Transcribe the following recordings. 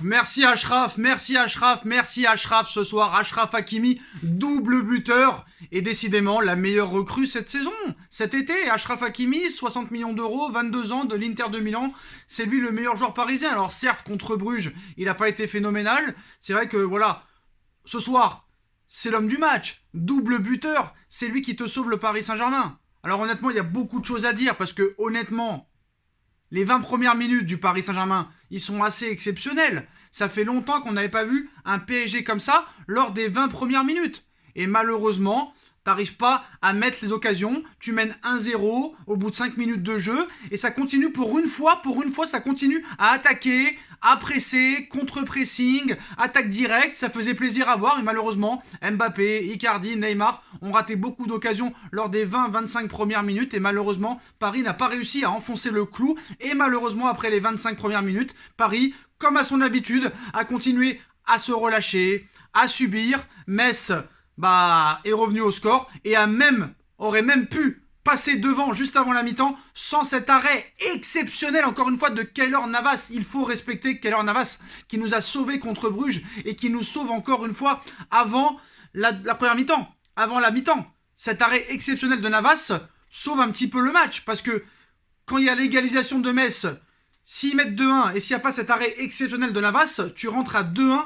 Merci Achraf, merci Achraf, merci Achraf ce soir. Achraf Hakimi, double buteur. Et décidément, la meilleure recrue cette saison, cet été. Achraf Hakimi, 60 millions d'euros, 22 ans, de l'Inter de Milan. C'est lui le meilleur joueur parisien. Alors certes, contre Bruges, il n'a pas été phénoménal. C'est vrai que voilà, ce soir, c'est l'homme du match. Double buteur, c'est lui qui te sauve le Paris Saint-Germain. Alors honnêtement, il y a beaucoup de choses à dire parce que honnêtement, les 20 premières minutes du Paris Saint-Germain, ils sont assez exceptionnels. Ça fait longtemps qu'on n'avait pas vu un PSG comme ça lors des 20 premières minutes. Et malheureusement, t'arrives pas à mettre les occasions. Tu mènes 1-0 au bout de 5 minutes de jeu. Et ça continue pour une fois, ça continue à attaquer, à presser, contre-pressing, attaque directe. Ça faisait plaisir à voir. Mais malheureusement, Mbappé, Icardi, Neymar ont raté beaucoup d'occasions lors des 20-25 premières minutes. Et malheureusement, Paris n'a pas réussi à enfoncer le clou. Et malheureusement, après les 25 premières minutes, Paris, comme à son habitude, a continué à se relâcher, à subir. Metz est revenu au score et aurait même pu passer devant juste avant la mi-temps sans cet arrêt exceptionnel encore une fois de Keylor Navas. Il faut respecter Keylor Navas qui nous a sauvés contre Bruges et qui nous sauve encore une fois avant la première mi-temps, avant la mi-temps. Cet arrêt exceptionnel de Navas sauve un petit peu le match parce que quand il y a l'égalisation de Metz, s'ils mettent 2-1 et s'il n'y a pas cet arrêt exceptionnel de Navas, tu rentres à 2-1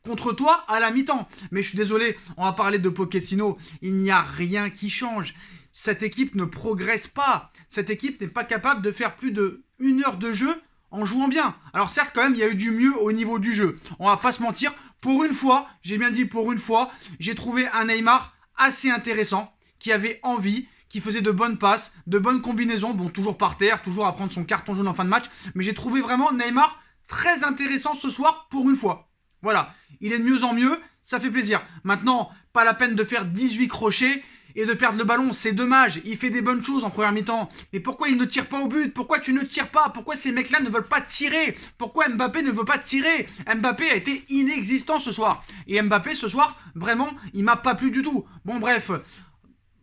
contre toi à la mi-temps. Mais je suis désolé, on va parler de Pochettino. Il n'y a rien qui change. Cette équipe ne progresse pas. Cette équipe n'est pas capable de faire plus de 1 heure de jeu en jouant bien. Alors certes, quand même, il y a eu du mieux au niveau du jeu. On va pas se mentir. Pour une fois, j'ai bien dit pour une fois, j'ai trouvé un Neymar assez intéressant, qui avait envie, qui faisait de bonnes passes, de bonnes combinaisons. Bon, toujours par terre, toujours à prendre son carton jaune en fin de match. Mais j'ai trouvé vraiment Neymar très intéressant ce soir pour une fois. Voilà, il est de mieux en mieux, ça fait plaisir. Maintenant, pas la peine de faire 18 crochets et de perdre le ballon, c'est dommage. Il fait des bonnes choses en première mi-temps. Mais pourquoi il ne tire pas au but? Pourquoi tu ne tires pas? Pourquoi ces mecs-là ne veulent pas tirer? Pourquoi Mbappé ne veut pas tirer? Mbappé a été inexistant ce soir. Et Mbappé ce soir, vraiment, il m'a pas plu du tout. Bon bref,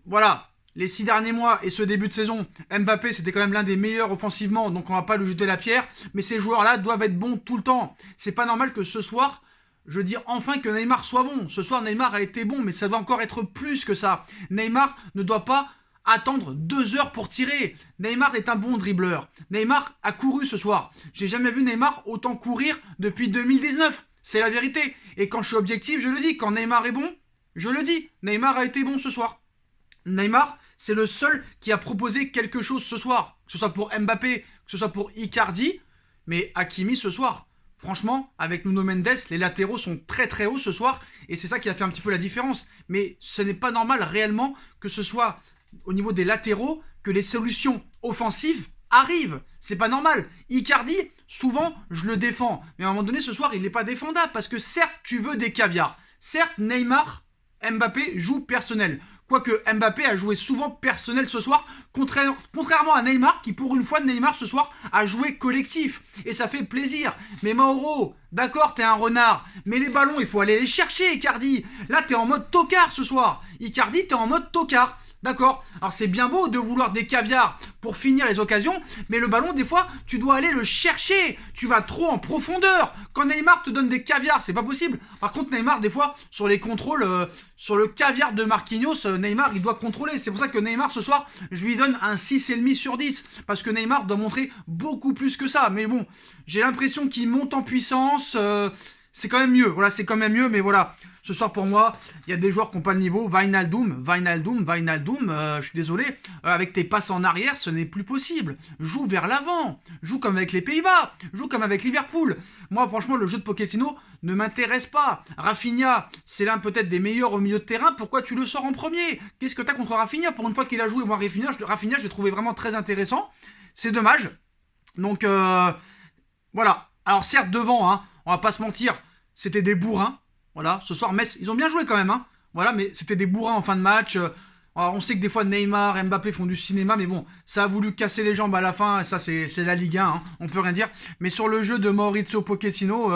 voilà. Les 6 derniers mois et ce début de saison, Mbappé c'était quand même l'un des meilleurs offensivement, donc on va pas lui jeter la pierre, mais ces joueurs-là doivent être bons tout le temps. C'est pas normal que ce soir, je veux dire enfin que Neymar soit bon. Ce soir Neymar a été bon, mais ça doit encore être plus que ça. Neymar ne doit pas attendre 2 heures pour tirer. Neymar est un bon dribbleur. Neymar a couru ce soir. J'ai jamais vu Neymar autant courir depuis 2019. C'est la vérité. Et quand je suis objectif, je le dis. Quand Neymar est bon, je le dis. Neymar a été bon ce soir. Neymar, c'est le seul qui a proposé quelque chose ce soir. Que ce soit pour Mbappé, que ce soit pour Icardi. Mais Hakimi ce soir, franchement, avec Nuno Mendes, les latéraux sont très très hauts ce soir. Et c'est ça qui a fait un petit peu la différence. Mais ce n'est pas normal réellement que ce soit au niveau des latéraux que les solutions offensives arrivent. C'est pas normal. Icardi, souvent, je le défends. Mais à un moment donné, ce soir, il n'est pas défendable. Parce que certes, tu veux des caviars. Certes, Neymar, Mbappé joue personnel. Quoique Mbappé a joué souvent personnel ce soir, contrairement à Neymar, qui pour une fois, Neymar ce soir a joué collectif. Et ça fait plaisir. Mais Mauro, d'accord, t'es un renard, mais les ballons, il faut aller les chercher, Icardi. Là, t'es en mode tocard ce soir. Icardi, t'es en mode tocard. D'accord. Alors c'est bien beau de vouloir des caviars pour finir les occasions, mais le ballon, des fois, tu dois aller le chercher. Tu vas trop en profondeur. Quand Neymar te donne des caviars, c'est pas possible. Par contre, Neymar, des fois, sur les contrôles, sur le caviar de Marquinhos, Neymar, il doit contrôler. C'est pour ça que Neymar, ce soir, je lui donne un 6,5 sur 10. Parce que Neymar doit montrer beaucoup plus que ça. Mais bon, j'ai l'impression qu'il monte en puissance. C'est quand même mieux. Voilà, c'est quand même mieux, mais voilà. Ce soir, pour moi, il y a des joueurs qui n'ont pas le niveau. Wijnaldum, je suis désolé, avec tes passes en arrière, ce n'est plus possible. Joue vers l'avant. Joue comme avec les Pays-Bas. Joue comme avec Liverpool. Moi, franchement, le jeu de Pochettino ne m'intéresse pas. Rafinha, c'est l'un peut-être des meilleurs au milieu de terrain. Pourquoi tu le sors en premier? Qu'est-ce que tu as contre Rafinha? Pour une fois qu'il a joué, moi, Rafinha, je l'ai trouvé vraiment très intéressant. C'est dommage. Donc, voilà. Alors, certes, devant, hein, on va pas se mentir, c'était des bourrins. Voilà, ce soir, Metz, ils ont bien joué quand même, hein. Voilà, mais c'était des bourrins en fin de match. Alors, on sait que des fois, Neymar, Mbappé font du cinéma, mais bon, ça a voulu casser les jambes à la fin, et ça, c'est la Ligue 1, hein, on peut rien dire. Mais sur le jeu de Maurizio Pochettino,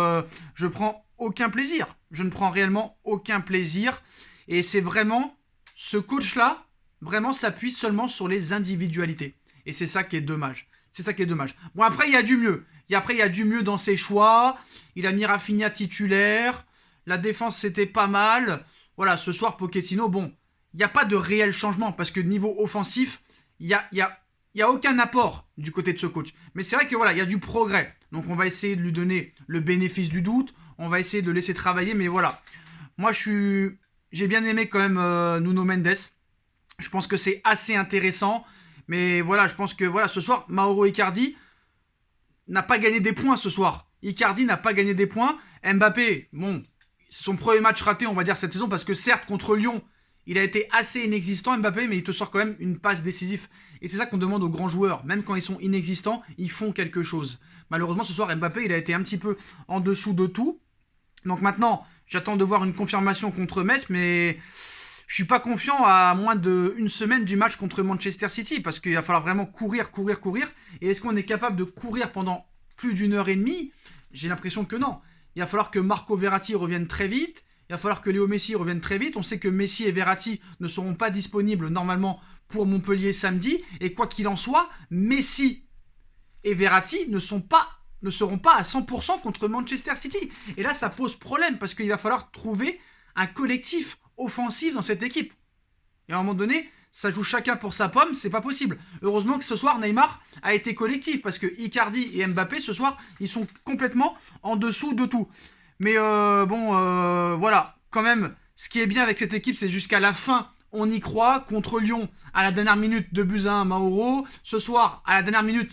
je prends aucun plaisir. Je ne prends réellement aucun plaisir. Et c'est vraiment, ce coach-là, vraiment s'appuie seulement sur les individualités. Et c'est ça qui est dommage. C'est ça qui est dommage. Bon, après, il y a du mieux. Et après, il y a du mieux dans ses choix. Il a mis Rafinha titulaire. La défense, c'était pas mal. Voilà, ce soir, Pochettino, bon, il n'y a pas de réel changement parce que niveau offensif, il y a aucun apport du côté de ce coach. Mais c'est vrai que voilà, il y a du progrès. Donc on va essayer de lui donner le bénéfice du doute. On va essayer de le laisser travailler. Mais voilà, moi, j'ai bien aimé quand même Nuno Mendes. Je pense que c'est assez intéressant. Mais voilà, je pense que voilà, ce soir, Mauro Icardi n'a pas gagné des points ce soir. Icardi n'a pas gagné des points. Mbappé, bon, c'est son premier match raté, on va dire, cette saison, parce que certes, contre Lyon, il a été assez inexistant, Mbappé, mais il te sort quand même une passe décisive. Et c'est ça qu'on demande aux grands joueurs. Même quand ils sont inexistants, ils font quelque chose. Malheureusement, ce soir, Mbappé, il a été un petit peu en dessous de tout. Donc maintenant, j'attends de voir une confirmation contre Metz, mais je suis pas confiant à moins d'une semaine du match contre Manchester City, parce qu'il va falloir vraiment courir. Et est-ce qu'on est capable de courir pendant plus d'une heure et demie? J'ai l'impression que non. Il va falloir que Marco Verratti revienne très vite. Il va falloir que Léo Messi revienne très vite. On sait que Messi et Verratti ne seront pas disponibles normalement pour Montpellier samedi. Et quoi qu'il en soit, Messi et Verratti ne seront pas à 100% contre Manchester City. Et là, ça pose problème parce qu'il va falloir trouver un collectif offensif dans cette équipe. Et à un moment donné, ça joue chacun pour sa pomme, c'est pas possible. Heureusement que ce soir, Neymar a été collectif parce que Icardi et Mbappé, ce soir, ils sont complètement en dessous de tout. Mais voilà, quand même, ce qui est bien avec cette équipe, c'est jusqu'à la fin, on y croit. Contre Lyon, à la dernière minute, 2-1, Mauro. Ce soir, à la dernière minute,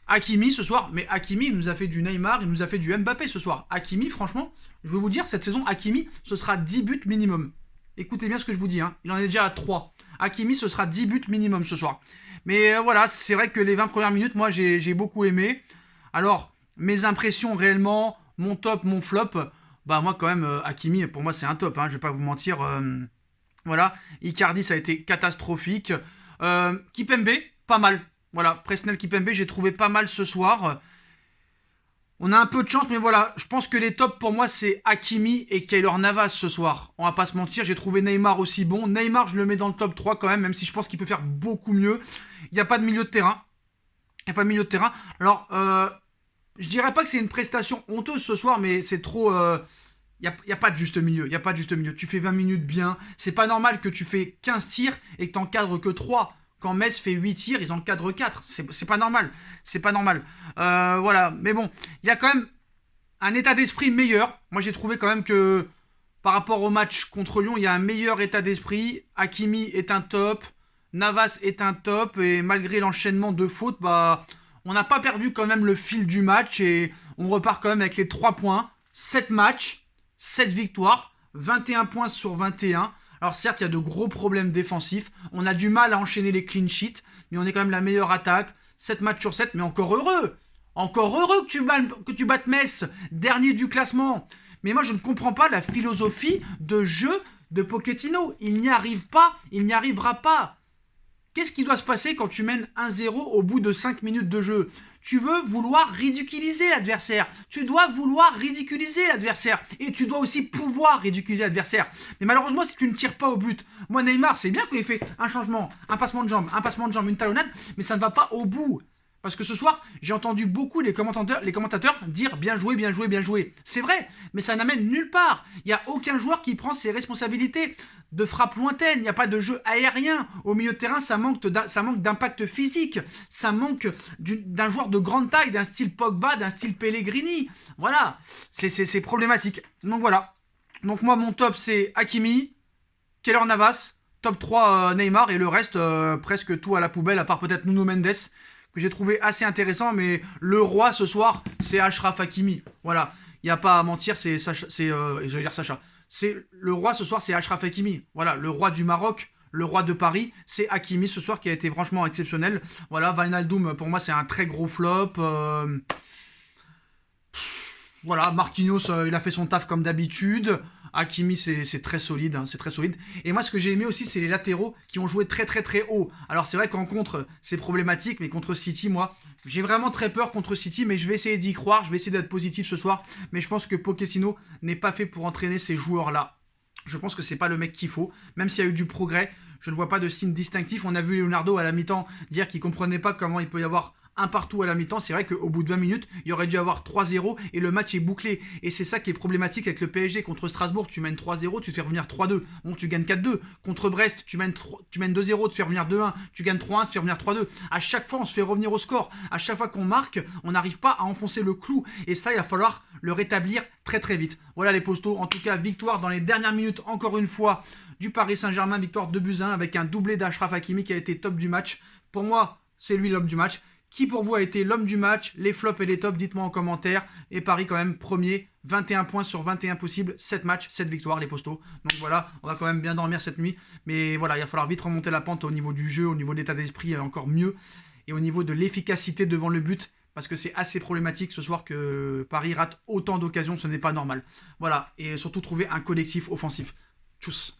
Hakimi ce soir. Mais Hakimi, il nous a fait du Neymar, il nous a fait du Mbappé ce soir. Hakimi, franchement, je vais vous dire, cette saison, Hakimi, ce sera 10 buts minimum. Écoutez bien ce que je vous dis, hein. Il en est déjà à 3. Hakimi, ce sera 10 buts minimum ce soir. Mais voilà, c'est vrai que les 20 premières minutes, moi, j'ai beaucoup aimé. Alors, mes impressions réellement, mon top, mon flop, bah moi quand même, Hakimi, pour moi, c'est un top, hein, je vais pas vous mentir. Voilà, Icardi, ça a été catastrophique. Kipembe, pas mal. Voilà, Presnel Kipembe, j'ai trouvé pas mal ce soir. On a un peu de chance, mais voilà, je pense que les tops pour moi, c'est Hakimi et Keylor Navas ce soir. On va pas se mentir, j'ai trouvé Neymar aussi bon. Neymar, je le mets dans le top 3 quand même si je pense qu'il peut faire beaucoup mieux. Il n'y a pas de milieu de terrain. Alors, je dirais pas que c'est une prestation honteuse ce soir, mais c'est trop... Il n'y a pas de juste milieu. Tu fais 20 minutes bien. C'est pas normal que tu fais 15 tirs et que tu n'encadres que 3. Quand Metz fait 8 tirs, ils encadrent 4. C'est pas normal. Voilà. Mais bon, il y a quand même un état d'esprit meilleur. Moi, j'ai trouvé quand même que par rapport au match contre Lyon, il y a un meilleur état d'esprit. Hakimi est un top. Navas est un top. Et malgré l'enchaînement de fautes, bah, on n'a pas perdu quand même le fil du match. Et on repart quand même avec les 3 points. 7 matchs, 7 victoires, 21 points sur 21. Alors certes, il y a de gros problèmes défensifs. On a du mal à enchaîner les clean sheets. Mais on est quand même la meilleure attaque. 7 matchs sur 7, mais encore heureux. Encore heureux que tu battes Metz, dernier du classement. Mais moi, je ne comprends pas la philosophie de jeu de Pochettino. Il n'y arrive pas. Il n'y arrivera pas. Qu'est-ce qui doit se passer quand tu mènes 1-0 au bout de 5 minutes de jeu? Tu veux vouloir ridiculiser l'adversaire. Tu dois vouloir ridiculiser l'adversaire. Et tu dois aussi pouvoir ridiculiser l'adversaire. Mais malheureusement, si tu ne tires pas au but, moi Neymar, c'est bien qu'il ait fait un changement, un passement de jambe, une talonnade, mais ça ne va pas au bout. Parce que ce soir, j'ai entendu beaucoup les commentateurs dire bien joué, bien joué, bien joué. C'est vrai, mais ça n'amène nulle part. Il n'y a aucun joueur qui prend ses responsabilités de frappe lointaine. Il n'y a pas de jeu aérien. Au milieu de terrain, ça manque d'impact physique. Ça manque d'un joueur de grande taille, d'un style Pogba, d'un style Pellegrini. Voilà, c'est problématique. Donc voilà. Donc moi, mon top, c'est Hakimi, Keylor Navas, top 3 Neymar, et le reste, presque tout à la poubelle, à part peut-être Nuno Mendes, que j'ai trouvé assez intéressant, mais le roi ce soir, c'est Achraf Hakimi. Voilà, il n'y a pas à mentir, j'allais dire Sacha. C'est le roi ce soir, c'est Achraf Hakimi. Voilà, le roi du Maroc, le roi de Paris, c'est Hakimi ce soir qui a été franchement exceptionnel. Voilà, Wijnaldum, pour moi, c'est un très gros flop. Voilà, Marquinhos, il a fait son taf comme d'habitude. Hakimi, c'est très solide, hein, c'est très solide. Et moi, ce que j'ai aimé aussi, c'est les latéraux qui ont joué très très très haut. Alors c'est vrai qu'en contre, c'est problématique, mais contre City, moi, j'ai vraiment très peur contre City, mais je vais essayer d'y croire, je vais essayer d'être positif ce soir. Mais je pense que Pochettino n'est pas fait pour entraîner ces joueurs-là. Je pense que c'est pas le mec qu'il faut, même s'il y a eu du progrès. Je ne vois pas de signe distinctif. On a vu Leonardo à la mi-temps dire qu'il comprenait pas comment il peut y avoir un partout à la mi-temps. C'est vrai qu'au bout de 20 minutes, il y aurait dû avoir 3-0 et le match est bouclé. Et c'est ça qui est problématique avec le PSG. Contre Strasbourg, tu mènes 3-0, tu fais revenir 3-2. Bon, tu gagnes 4-2. Contre Brest, tu mènes 2-0, tu fais revenir 2-1. Tu gagnes 3-1, tu fais revenir 3-2. À chaque fois, on se fait revenir au score. À chaque fois qu'on marque, on n'arrive pas à enfoncer le clou. Et ça, il va falloir le rétablir très très vite. Voilà les postos. En tout cas, victoire dans les dernières minutes, encore une fois, du Paris Saint-Germain. Victoire 2-1 avec un doublé d'Achraf Hakimi qui a été top du match. Pour moi, c'est lui l'homme du match. Qui pour vous a été l'homme du match? Les flops et les tops, dites-moi en commentaire. Et Paris quand même premier, 21 points sur 21 possibles, 7 matchs, 7 victoires les postos. Donc voilà, on va quand même bien dormir cette nuit. Mais voilà, il va falloir vite remonter la pente au niveau du jeu, au niveau de l'état d'esprit encore mieux. Et au niveau de l'efficacité devant le but. Parce que c'est assez problématique ce soir que Paris rate autant d'occasions, ce n'est pas normal. Voilà, et surtout trouver un collectif offensif. Tchuss.